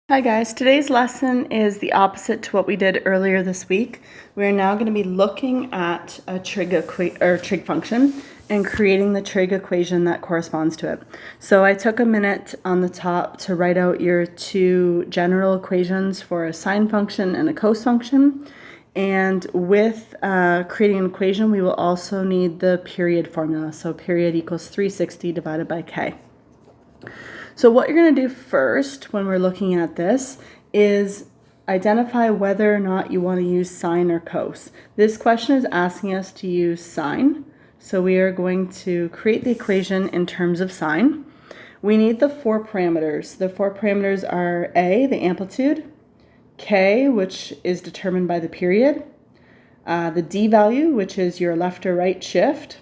Hi guys, today's lesson is the opposite to what we did earlier this week. We're now going to be looking at a trig function and creating the trig equation that corresponds to it. So I took a minute on the top to write out your two general equations for a sine function and a cos function. And with creating an equation, we will also need the period formula. So period equals 360 divided by k. So what you're going to do first when we're looking at this is identify whether or not you want to use sine or cos. This question is asking us to use sine, so we are going to create the equation in terms of sine. We need the four parameters. The four parameters are A, the amplitude, K, which is determined by the period, the D value, which is your left or right shift,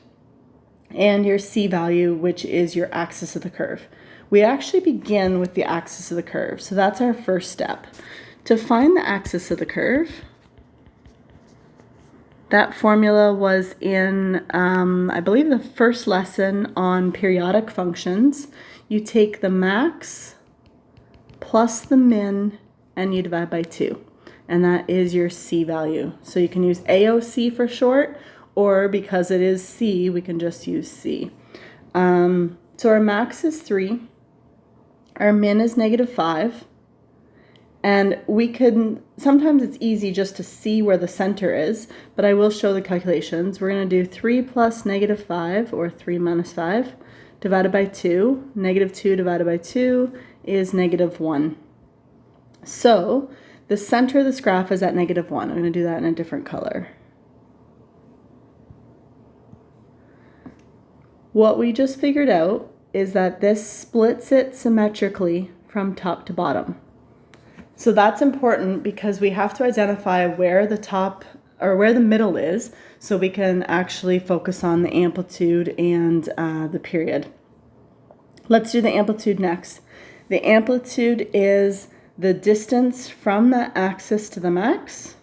and your C value, which is your axis of the curve. We actually begin with the axis of the curve, so that's our first step. To find the axis of the curve, that formula was in, I believe, the first lesson on periodic functions. You take the max plus the min and you divide by 2, and that is your C value. So you can use AOC for short, or because it is C, we can just use C. So our max is 3. Our min is -5, and we could, sometimes it's easy just to see where the center is, but I will show the calculations. We're going to do 3 plus -5, or 3 minus 5, divided by 2. -2 divided by 2 is -1. So the center of this graph is at -1. I'm going to do that in a different color. What we just figured out is that this splits it symmetrically from top to bottom. So that's important because we have to identify where the top or where the middle is so we can actually focus on the amplitude and the period. Let's do the amplitude next. The amplitude is the distance from that axis to the max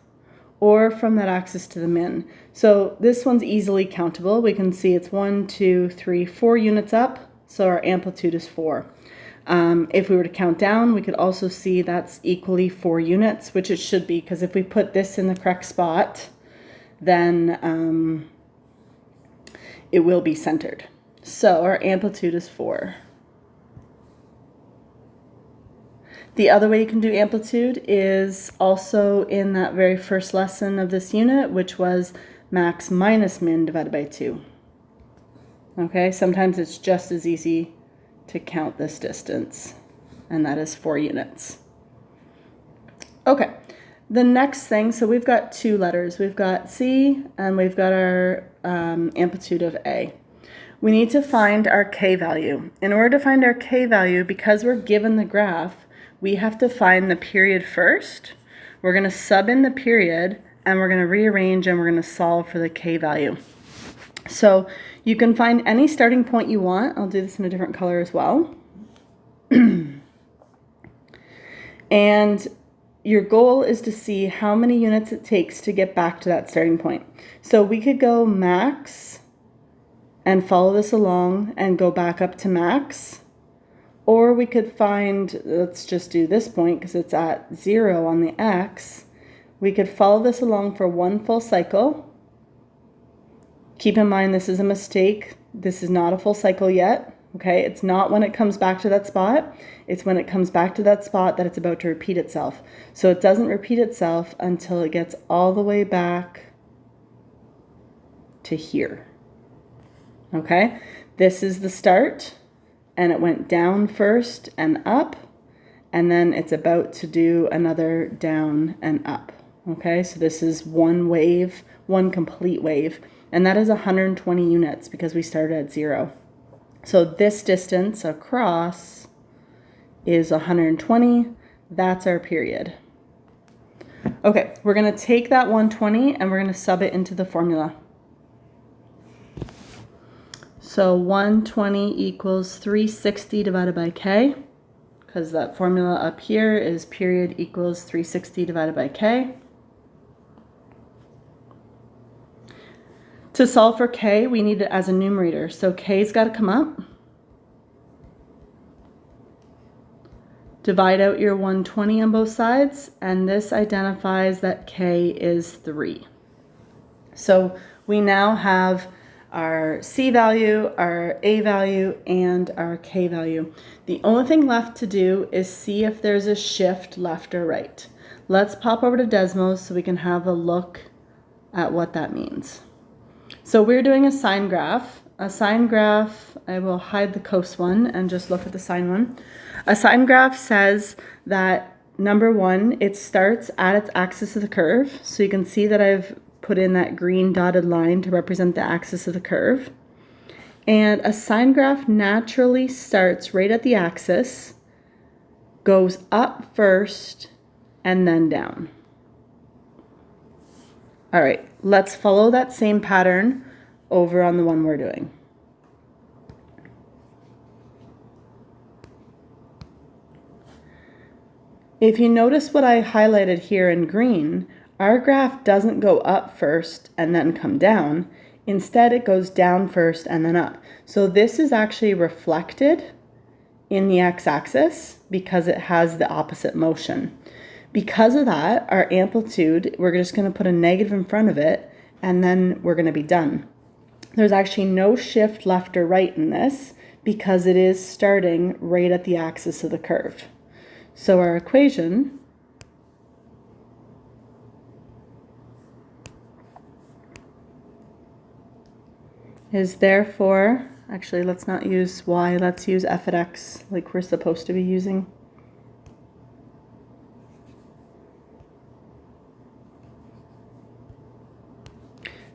or from that axis to the min. So this one's easily countable. We can see it's 1, 2, 3, 4 units up. So our amplitude is 4. If we were to count down, we could also see that's equally 4 units, which it should be, because if we put this in the correct spot, then it will be centered. So our amplitude is 4. The other way you can do amplitude is also in that very first lesson of this unit, which was max minus min divided by 2. Okay, sometimes it's just as easy to count this distance, and that is 4 units. Okay, the next thing, so we've got 2 letters. We've got C, and we've got our amplitude of A. We need to find our K value. In order to find our K value, because we're given the graph, we have to find the period first. We're going to sub in the period, and we're going to rearrange, and we're going to solve for the K value. So you can find any starting point you want. I'll do this in a different color as well. And your goal is to see how many units it takes to get back to that starting point. So we could go max and follow this along and go back up to max. Or we could find, let's just do this point because it's at 0 on the x. We could follow this along for 1 full cycle. Keep in mind this is a mistake. This is not a full cycle yet. Okay, it's not when it comes back to that spot. It's when it comes back to that spot that it's about to repeat itself. So it doesn't repeat itself until it gets all the way back to here. Okay, this is the start, and it went down first and up, and then it's about to do another down and up. Okay, so this is one wave, one complete wave, and that is 120 units because we started at 0. So this distance across is 120. That's our period. Okay, we're going to take that 120 and we're going to sub it into the formula. So 120 equals 360 divided by k, because that formula up here is period equals 360 divided by k. To solve for k, we need it as a numerator. So k's got to come up. divide out your 120 on both sides, and this identifies that K is 3. So we now have our C value, our A value, and our K value. The only thing left to do is see if there's a shift left or right. Let's pop over to Desmos so we can have a look at what that means. So we're doing a sine graph. A sine graph, I will hide the cos one and just look at the sine one. A sine graph says that, number one, it starts at its axis of the curve. So you can see that I've put in that green dotted line to represent the axis of the curve. And a sine graph naturally starts right at the axis, goes up first, and then down. All right, let's follow that same pattern over on the one we're doing. If you notice what I highlighted here in green, our graph doesn't go up first and then come down. Instead, it goes down first and then up. So this is actually reflected in the x-axis because it has the opposite motion. Because of that, our amplitude, we're just going to put a negative in front of it, and then we're going to be done. There's actually no shift left or right in this because it is starting right at the axis of the curve. So our equation is therefore, actually let's not use y, let's use f at x like we're supposed to be using.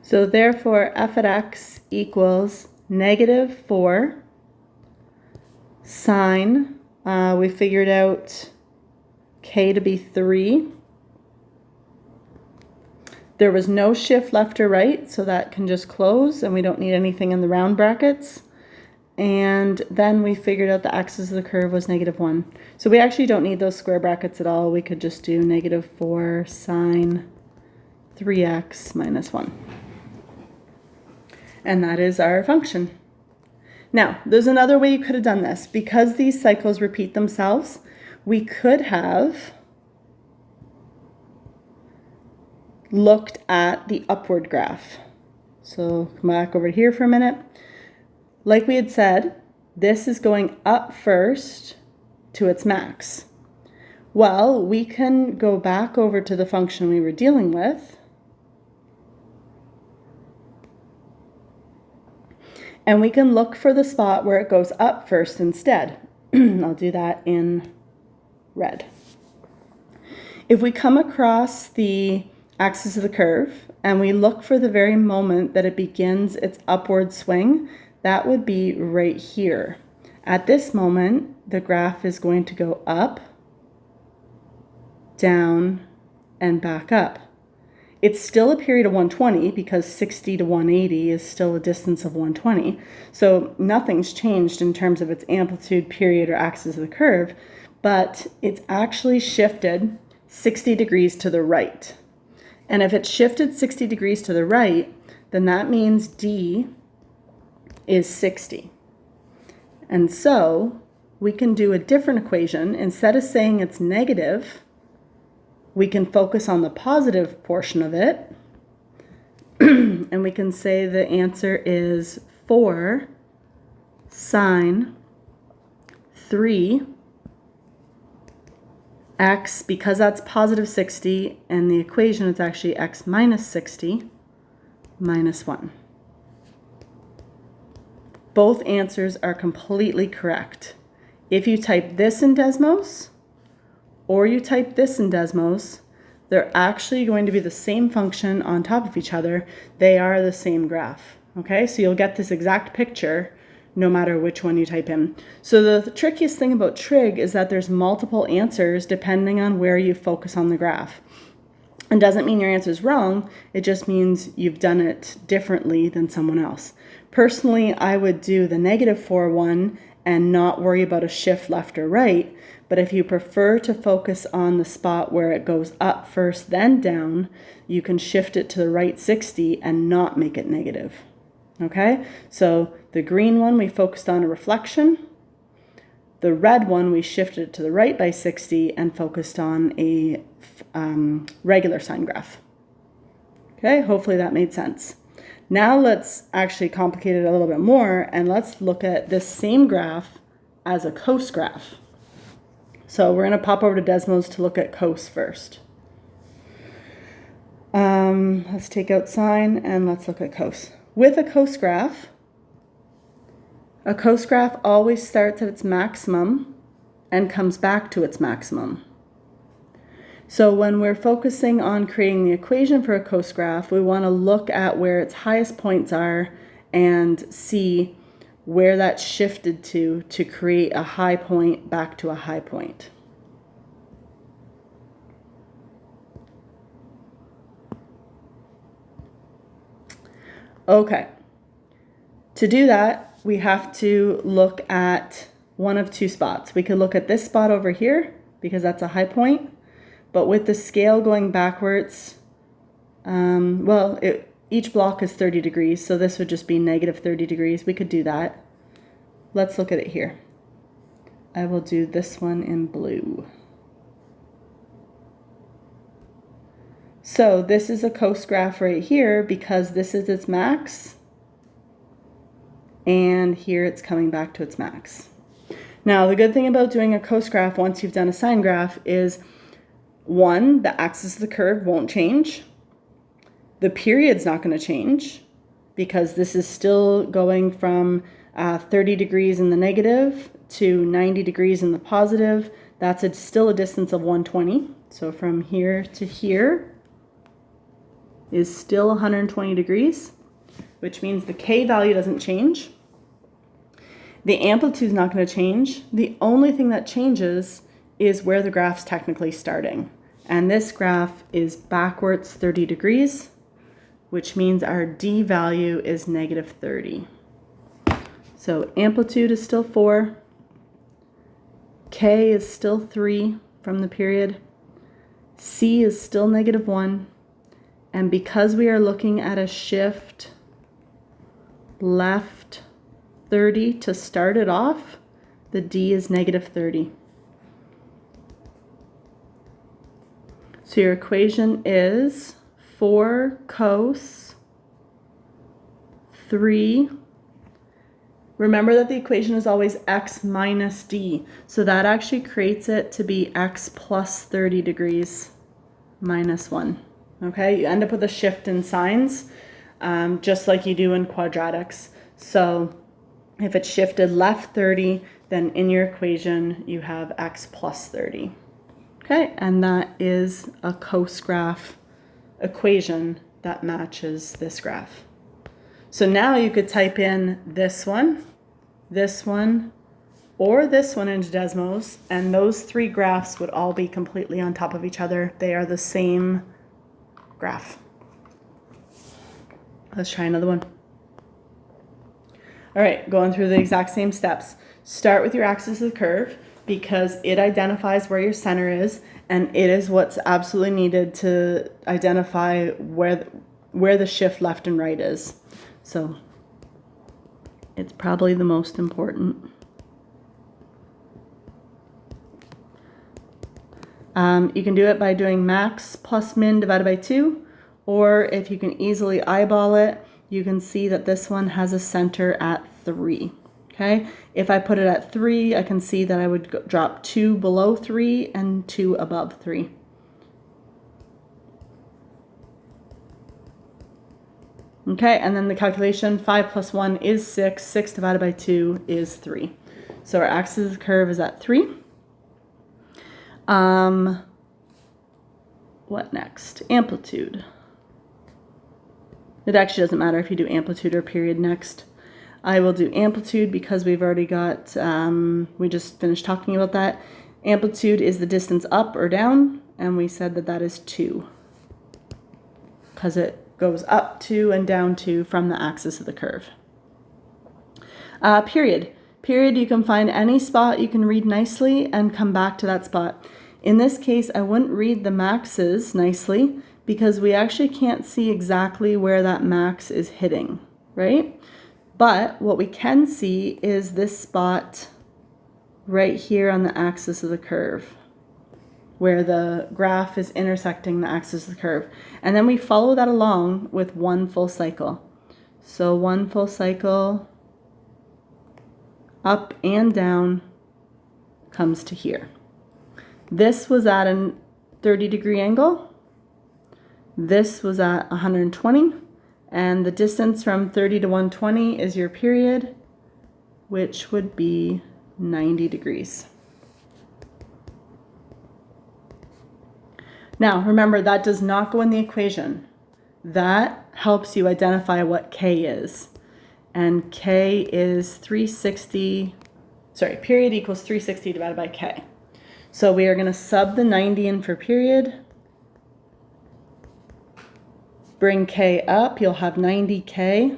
So therefore f at x equals negative 4 sine, we figured out k to be 3. There was no shift left or right, so that can just close and we don't need anything in the round brackets. And then we figured out the axis of the curve was negative 1. So we actually don't need those square brackets at all. We could just do negative 4 sine 3x minus 1. And that is our function. Now, there's another way you could have done this. Because these cycles repeat themselves, we could have looked at the upward graph. So come back over here for a minute. Like we had said, this is going up first to its max. Well, we can go back over to the function we were dealing with, and we can look for the spot where it goes up first instead. I'll do that in red. If we come across the axis of the curve and we look for the very moment that it begins its upward swing, that would be right here. At this moment, the graph is going to go up, down, and back up. It's still a period of 120 because 60 to 180 is still a distance of 120. So nothing's changed in terms of its amplitude, period, or axis of the curve, but it's actually shifted 60 degrees to the right. And if it's shifted 60 degrees to the right, then that means D is 60. And so we can do a different equation. Instead of saying it's negative, we can focus on the positive portion of it. And we can say the answer is 4 sine 3 x, because that's positive 60, and the equation is actually x minus 60 minus 1. Both answers are completely correct. If you type this in Desmos or you type this in Desmos, they're actually going to be the same function on top of each other. They are the same graph. Okay, so you'll get this exact picture no matter which one you type in. So the trickiest thing about trig is that there's multiple answers depending on where you focus on the graph. It doesn't mean your answer is wrong, it just means you've done it differently than someone else. Personally, I would do the negative 4 one and not worry about a shift left or right, but if you prefer to focus on the spot where it goes up first then down, you can shift it to the right 60 and not make it negative. Okay, so the green one we focused on a reflection, The red one, we shifted it to the right by 60 and focused on a regular sine graph. Okay, hopefully that made sense. Now let's actually complicate it a little bit more, and let's look at this same graph as a cos graph. So we're going to pop over to Desmos to look at cos first. Let's take out sine and let's look at cos. With a cos graph always starts at its maximum and comes back to its maximum. So when we're focusing on creating the equation for a cos graph, we want to look at where its highest points are and see where that's shifted to create a high point back to a high point. Okay, to do that, we have to look at one of two spots. We could look at this spot over here because that's a high point, but with the scale going backwards, each block is 30 degrees, so this would just be negative 30 degrees. We could do that. Let's look at it here. I will do this one in blue. So this is a cos graph right here because this is its max, and here it's coming back to its max. Now the good thing about doing a cos graph once you've done a sine graph is, one, the axis of the curve won't change. The period's not going to change because this is still going from 30 degrees in the negative to 90 degrees in the positive. That's still a distance of 120. So from here to here is still 120 degrees, which means the K value doesn't change. The amplitude is not going to change. The only thing that changes is where the graph's technically starting. And this graph is backwards 30 degrees, which means our D value is negative 30. So amplitude is still 4. K is still 3 from the period. C is still negative 1. And because we are looking at a shift left 30 to start it off, the D is negative 30. So your equation is 4 cos 3. Remember that the equation is always x minus d. So that actually creates it to be x plus 30 degrees minus 1. Okay, you end up with a shift in signs, just like you do in quadratics. So if it's shifted left 30, then in your equation you have x plus 30. Okay, and that is a cos graph equation that matches this graph. So now you could type in this one, or this one into Desmos, and those three graphs would all be completely on top of each other. They are the same graph. Let's try another one. All right, going through the exact same steps. Start with your axis of the curve because it identifies where your center is, and it is what's absolutely needed to identify where the shift left and right is. So it's probably the most important. You can do it by doing max plus min divided by 2, or if you can easily eyeball it, you can see that this one has a center at 3. Okay, if I put it at 3, I can see that I would drop 2 below 3 and 2 above 3. Okay, and then the calculation, 5 plus 1 is 6. 6 divided by 2 is 3. So our axis of the curve is at 3. What next? Amplitude. It actually doesn't matter if you do amplitude or period next. I will do amplitude because we've already got, we just finished talking about that. Amplitude is the distance up or down, and we said that that is 2 because it goes up 2 and down 2 from the axis of the curve. Period. Period, you can find any spot you can read nicely and come back to that spot. In this case, I wouldn't read the maxes nicely because we actually can't see exactly where that max is hitting, right? But what we can see is this spot right here on the axis of the curve, where the graph is intersecting the axis of the curve. And then we follow that along with one full cycle. So one full cycle up and down comes to here. This was at a 30-degree angle. This was at 120. And the distance from 30 to 120 is your period, which would be 90 degrees. Now, remember, that does not go in the equation. That helps you identify what K is. And K is 360, period equals 360 divided by K. So we are going to sub the 90 in for period. Bring K up, you'll have 90K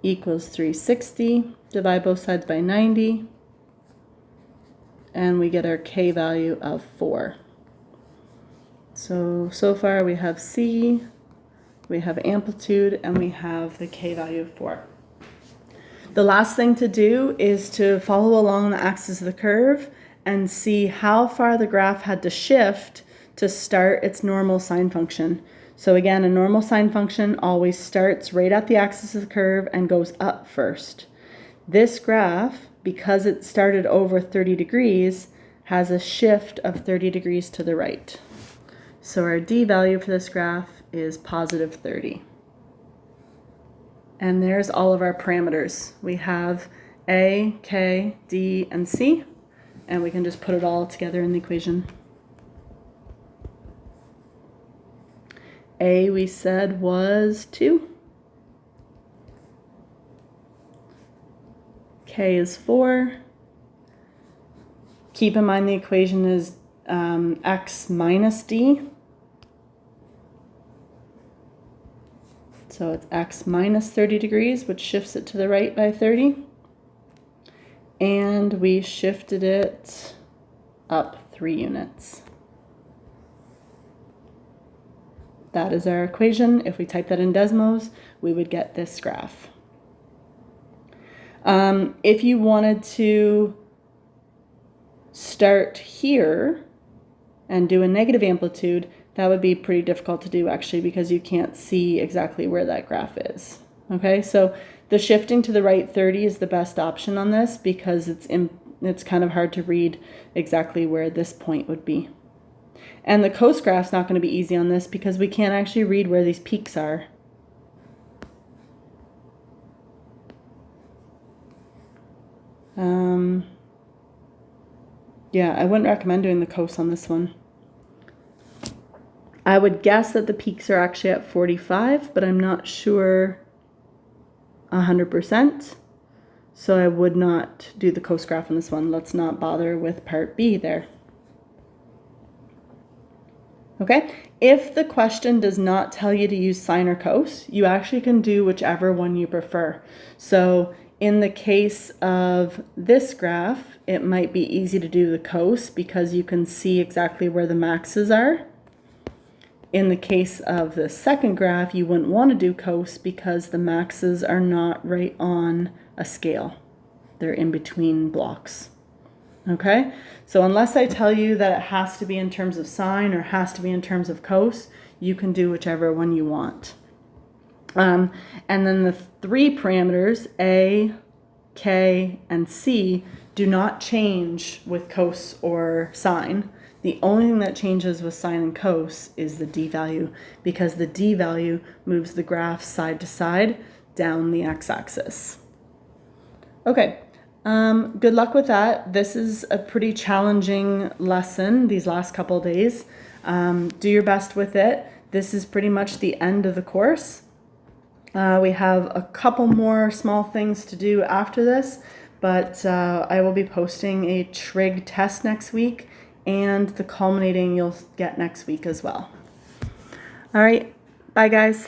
equals 360. Divide both sides by 90. And we get our K value of 4. So far we have C, we have amplitude, and we have the K value of 4. The last thing to do is to follow along the axis of the curve and see how far the graph had to shift to start its normal sine function. So again, a normal sine function always starts right at the axis of the curve and goes up first. This graph, because it started over 30 degrees, has a shift of 30 degrees to the right. So our D value for this graph is positive 30. And there's all of our parameters. We have A, K, D, and C, and we can just put it all together in the equation. A, we said, was 2. K is 4. Keep in mind the equation is x minus d. So it's x minus 30 degrees, which shifts it to the right by 30. And we shifted it up 3 units. That is our equation. If we type that in Desmos, we would get this graph. If you wanted to start here and do a negative amplitude, that would be pretty difficult to do actually, because you can't see exactly where that graph is. Okay, so the shifting to the right 30 is the best option on this, because it's kind of hard to read exactly where this point would be. And the coast graph's not going to be easy on this because we can't actually read where these peaks are. Yeah, I wouldn't recommend doing the coast on this one. I would guess that the peaks are actually at 45, but I'm not sure 100%. So I would not do the coast graph on this one. Let's not bother with part B there. Okay, if the question does not tell you to use sine or cos, you actually can do whichever one you prefer. So in the case of this graph, it might be easy to do the cos because you can see exactly where the maxes are. In the case of the second graph, you wouldn't want to do cos because the maxes are not right on a scale. They're in between blocks. Okay, so unless I tell you that it has to be in terms of sine or has to be in terms of cos, you can do whichever one you want. And then the 3 parameters, A, K, and C, do not change with cos or sine. The only thing that changes with sine and cos is the D value, because the D value moves the graph side to side down the x-axis. Okay. Good luck with that. This is a pretty challenging lesson these last couple of days. Do your best with it. This is pretty much the end of the course. We have a couple more small things to do after this, but I will be posting a trig test next week, and the culminating you'll get next week as well. All right, bye guys.